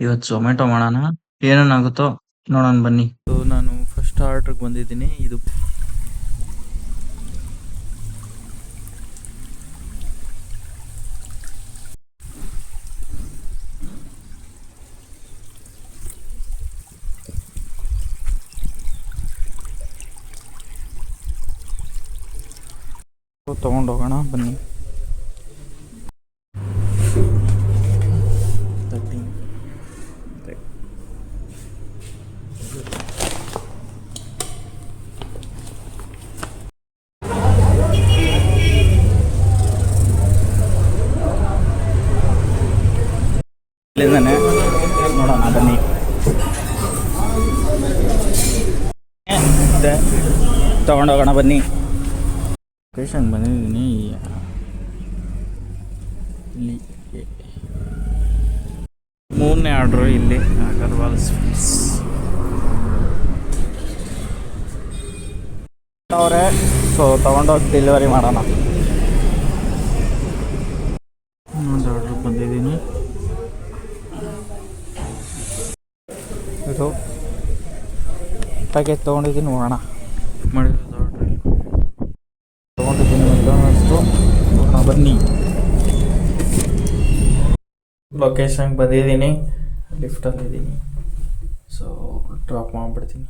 ಇವತ್ತು ಝೊಮ್ಯಾಟೊ ಮಾಡೋಣ, ಏನೇನಾಗುತ್ತೋ ನೋಡೋಣ ಬನ್ನಿ. ನಾನು ಫಸ್ಟ್ ಆರ್ಡ್ರಿಗೆ ಬಂದಿದ್ದೀನಿ. ಇದು ತೊಗೊಂಡೋಗೋಣ ಬನ್ನಿ. ಇಲ್ಲಿಂದಾನೆ ನೋಡೋಣ ಬನ್ನಿ. ತೊಗೊಂಡೋಗೋಣ ಬನ್ನಿ. ಲೊಕೇಶನ್ ಬಂದಿದ್ದೀನಿ. ಇಲ್ಲಿ 3ನೇ ಆರ್ಡ್ರು ಇಲ್ಲಿ ಅಗರ್ವಾಲ್ ಸ್ವೀಟ್ಸ್ ಅವರೇ. ಸೊ ತೊಗೊಂಡೋಗಿ ಡೆಲಿವರಿ ಮಾಡೋಣ. ಇನ್ನೊಂದು ಆರ್ಡ್ರ್ ಬಂದಿದ್ದೀನಿ. ಇದು ಪ್ಯಾಕೇಜ್ ತೊಗೊಂಡಿದ್ದೀನಿ, ನೋಡೋಣ ಮಾಡಿರೋದು ಆರ್ಡ್ರ್ ತೊಗೊಂಡಿದ್ದೀನಿ. ಮೆಕ್ಡೊನಾಲ್ಡ್ಸ್ದು ನೋಡೋಣ ಬನ್ನಿ. ಲೊಕೇಶನ್ಗೆ ಬಂದಿದ್ದೀನಿ, ಲಿಫ್ಟಲ್ಲಿದ್ದೀನಿ. ಸೊ ಡ್ರಾಪ್ ಮಾಡಿಬಿಡ್ತೀನಿ.